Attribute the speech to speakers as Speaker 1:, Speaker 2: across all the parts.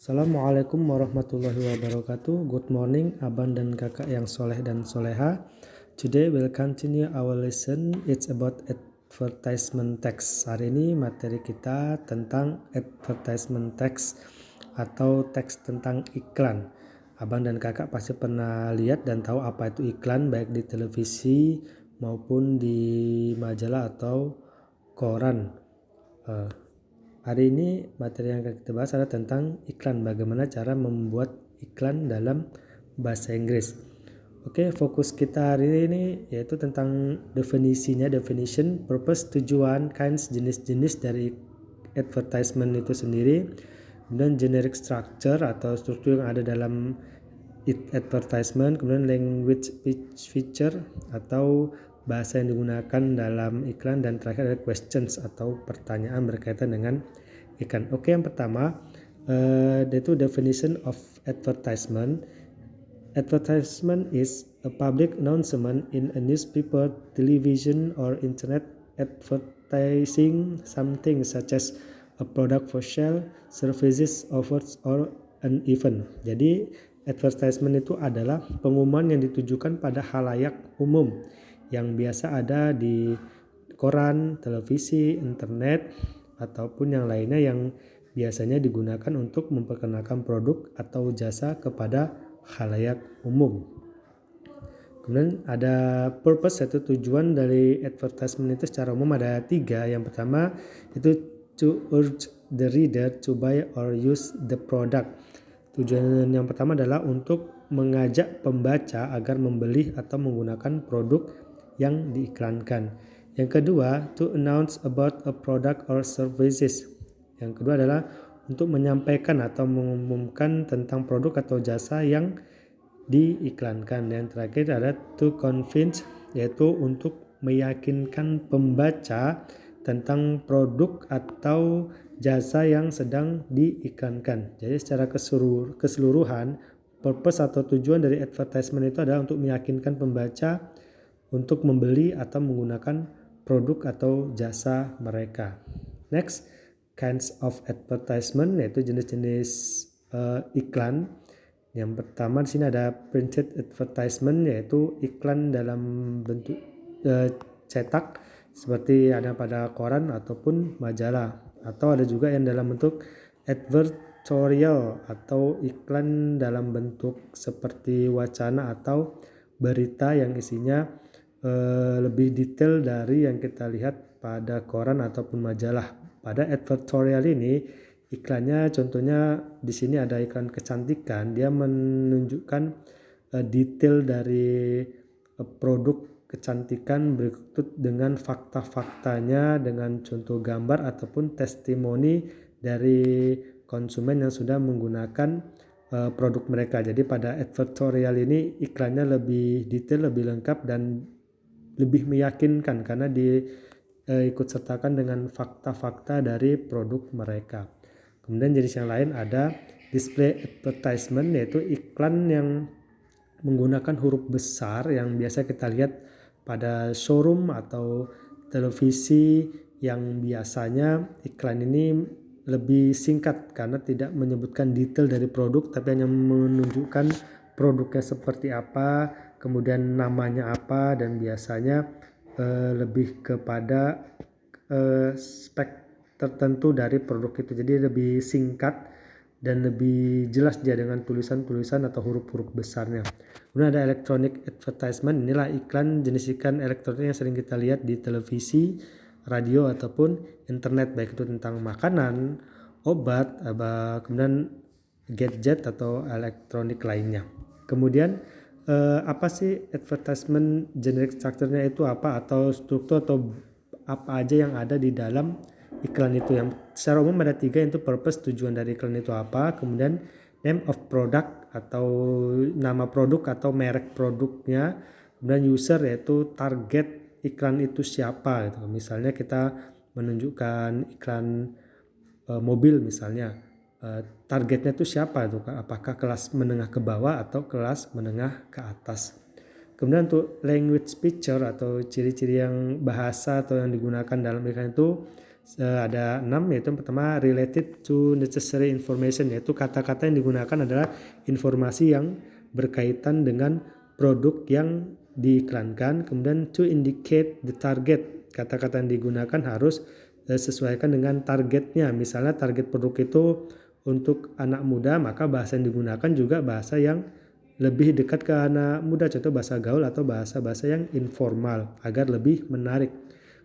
Speaker 1: Assalamualaikum warahmatullahi wabarakatuh. Good morning, abang dan kakak yang soleh dan soleha. Today we'll continue our lesson. It's about advertisement text. Hari ini materi kita tentang advertisement text atau teks tentang iklan. Abang dan kakak pasti pernah lihat dan tahu apa itu iklan, baik di televisi maupun di majalah atau koran. Hari ini materi yang akan kita bahas adalah tentang iklan, bagaimana cara membuat iklan dalam bahasa Inggris. Oke, fokus kita hari ini yaitu tentang definition, purpose, tujuan, kinds, jenis-jenis dari advertisement itu sendiri, kemudian generic structure atau struktur yang ada dalam advertisement, kemudian language feature atau bahasa yang digunakan dalam iklan, dan terakhir ada questions atau pertanyaan berkaitan dengan iklan. Oke, yang pertama yaitu definition of advertisement. Advertisement is a public announcement in a newspaper, television, or internet advertising something such as a product for sale, services, offers, or an event. Jadi advertisement itu adalah pengumuman yang ditujukan pada halayak umum yang biasa ada di koran, televisi, internet, ataupun yang lainnya yang biasanya digunakan untuk memperkenalkan produk atau jasa kepada khalayak umum. Kemudian ada purpose atau tujuan dari advertisement itu secara umum ada 3. Yang pertama itu to urge the reader to buy or use the product. Tujuan yang pertama adalah untuk mengajak pembaca agar membeli atau menggunakan produk yang diiklankan. Yang kedua, to announce about a product or services. Yang kedua adalah untuk menyampaikan atau mengumumkan tentang produk atau jasa yang diiklankan. Dan terakhir ada to convince, yaitu untuk meyakinkan pembaca tentang produk atau jasa yang sedang diiklankan. Jadi secara keseluruhan, purpose atau tujuan dari advertisement itu adalah untuk meyakinkan pembaca untuk membeli atau menggunakan produk atau jasa mereka. Next, kinds of advertisement, yaitu jenis-jenis iklan. Yang pertama di sini ada printed advertisement, yaitu iklan dalam bentuk cetak seperti ada pada koran ataupun majalah, atau ada juga yang dalam bentuk advertorial atau iklan dalam bentuk seperti wacana atau berita yang isinya lebih detail dari yang kita lihat pada koran ataupun majalah. Pada advertorial ini iklannya contohnya di sini ada iklan kecantikan, dia menunjukkan detail dari produk kecantikan berikut dengan fakta-faktanya dengan contoh gambar ataupun testimoni dari konsumen yang sudah menggunakan produk mereka. Jadi pada advertorial ini iklannya lebih detail, lebih lengkap, dan lebih meyakinkan karena diikut sertakan dengan fakta-fakta dari produk mereka. Kemudian jenis yang lain ada display advertisement, yaitu iklan yang menggunakan huruf besar yang biasa kita lihat pada showroom atau televisi, yang biasanya iklan ini lebih singkat karena tidak menyebutkan detail dari produk, tapi hanya menunjukkan produknya seperti apa, kemudian namanya apa, dan biasanya lebih kepada spek tertentu dari produk itu. Jadi lebih singkat dan lebih jelas dia dengan tulisan-tulisan atau huruf-huruf besarnya. Kemudian ada electronic advertisement. Inilah iklan, jenis iklan elektronik yang sering kita lihat di televisi, radio, ataupun internet, baik itu tentang makanan, obat, kemudian gadget atau elektronik lainnya. Kemudian apa sih advertisement generic structure-nya itu apa, atau struktur atau apa aja yang ada di dalam iklan itu. Yang secara umum ada 3, yaitu purpose, tujuan dari iklan itu apa, kemudian name of product atau nama produk atau merek produknya, kemudian user yaitu target iklan itu siapa gitu. Misalnya kita menunjukkan iklan mobil misalnya, targetnya itu siapa itu, apakah kelas menengah ke bawah atau kelas menengah ke atas. Kemudian untuk language feature atau ciri-ciri yang bahasa atau yang digunakan dalam iklan itu ada 6, yaitu yang pertama related to necessary information, yaitu kata-kata yang digunakan adalah informasi yang berkaitan dengan produk yang diiklankan. Kemudian to indicate the target, kata-kata yang digunakan harus sesuaikan dengan targetnya. Misalnya target produk itu untuk anak muda, maka bahasa yang digunakan juga bahasa yang lebih dekat ke anak muda, contoh bahasa gaul atau bahasa-bahasa yang informal agar lebih menarik.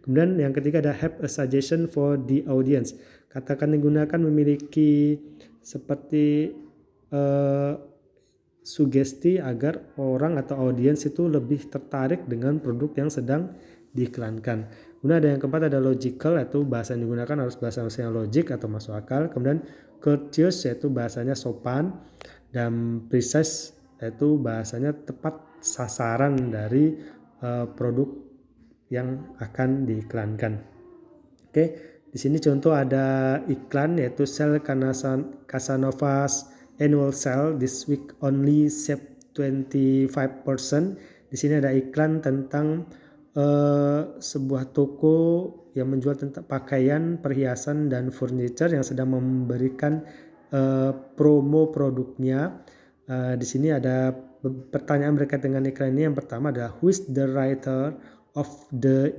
Speaker 1: Kemudian yang ketiga ada have a suggestion for the audience. Kata-kata yang digunakan memiliki seperti sugesti agar orang atau audiens itu lebih tertarik dengan produk yang sedang diiklankan. Kemudian ada yang keempat ada logical, yaitu bahasa yang digunakan harus bahasa yang logik atau masuk akal. Kemudian courteous, yaitu bahasanya sopan, dan precise, yaitu bahasanya tepat sasaran dari produk yang akan diiklankan. Oke, di sini contoh ada iklan yaitu Shell Casanova's annual sale this week only save 25%. Di sini ada iklan tentang sebuah toko yang menjual tentang pakaian, perhiasan, dan furniture yang sedang memberikan promo produknya. Di sini ada pertanyaan berkaitan dengan iklan ini. Yang pertama adalah who is the writer of the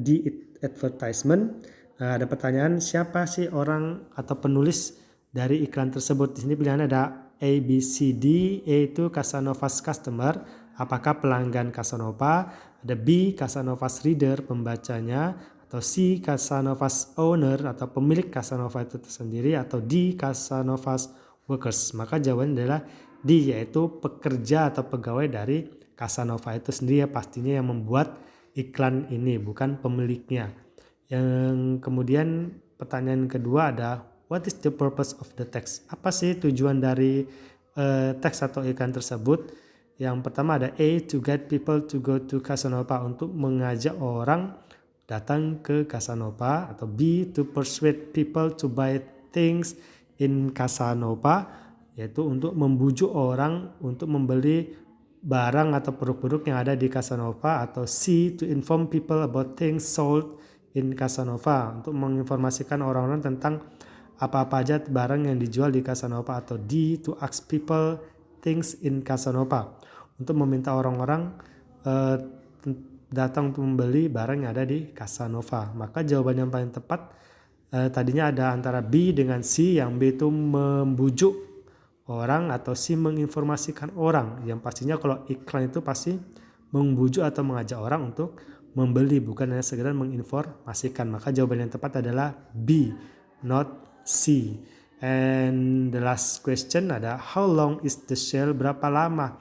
Speaker 1: advertisement. Ada pertanyaan siapa sih orang atau penulis dari iklan tersebut. Di sini pilihannya ada A, B, C, D. A itu Casanova's customer, apakah pelanggan Casanova. Ada B, Casanova's reader, pembacanya. Atau C, Casanova's owner atau pemilik Casanova itu tersendiri. Atau D, Casanova's workers. Maka jawabannya adalah D, yaitu pekerja atau pegawai dari Casanova itu sendiri ya, pastinya yang membuat iklan ini, bukan pemiliknya. Yang kemudian pertanyaan kedua ada what is the purpose of the text? Apa sih tujuan dari teks atau iklan tersebut? Yang pertama ada A, to get people to go to Casanova, untuk mengajak orang datang ke Casanova. Atau B, to persuade people to buy things in Casanova, yaitu untuk membujuk orang untuk membeli barang atau produk-produk yang ada di Casanova. Atau C, to inform people about things sold in Casanova, untuk menginformasikan orang-orang tentang apa-apa aja barang yang dijual di Casanova. Atau D, to ask people things in Casanova, untuk meminta orang-orang datang untuk membeli barang yang ada di Casanova. Maka jawaban yang paling tepat tadinya ada antara B dengan C, yang B itu membujuk orang atau C menginformasikan orang. Yang pastinya kalau iklan itu pasti membujuk atau mengajak orang untuk membeli, bukan hanya sekedar menginformasikan. Maka jawaban yang tepat adalah B, not C. And the last question ada how long is the sale? Berapa lama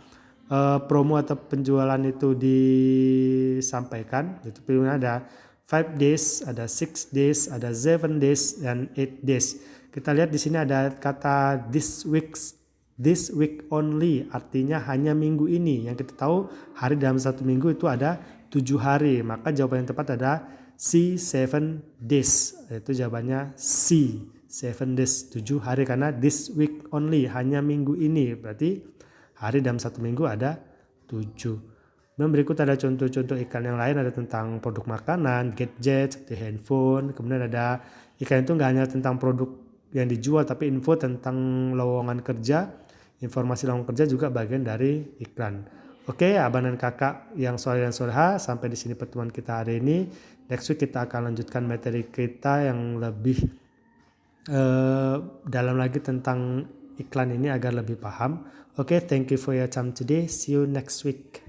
Speaker 1: promo atau penjualan itu disampaikan? Itu pilihannya ada 5 days, ada 6 days, ada 7 days, dan 8 days. Kita lihat di sini ada kata this week only, artinya hanya minggu ini. Yang kita tahu hari dalam satu minggu itu ada 7 hari. Maka jawaban yang tepat ada C, 7 days. Itu jawabannya C, 7 days, 7 hari, karena this week only, hanya minggu ini. Berarti hari dalam satu minggu ada 7. Dan berikut ada contoh-contoh iklan yang lain, ada tentang produk makanan, gadget, seperti handphone. Kemudian ada iklan itu nggak hanya tentang produk yang dijual, tapi info tentang lowongan kerja, informasi lowongan kerja juga bagian dari iklan. Oke, abang dan kakak yang soleh dan soleha, sampai di sini pertemuan kita hari ini. Next week kita akan lanjutkan materi kita yang lebih dalam lagi tentang iklan ini agar lebih paham. Oke, thank you for your time today. See you next week.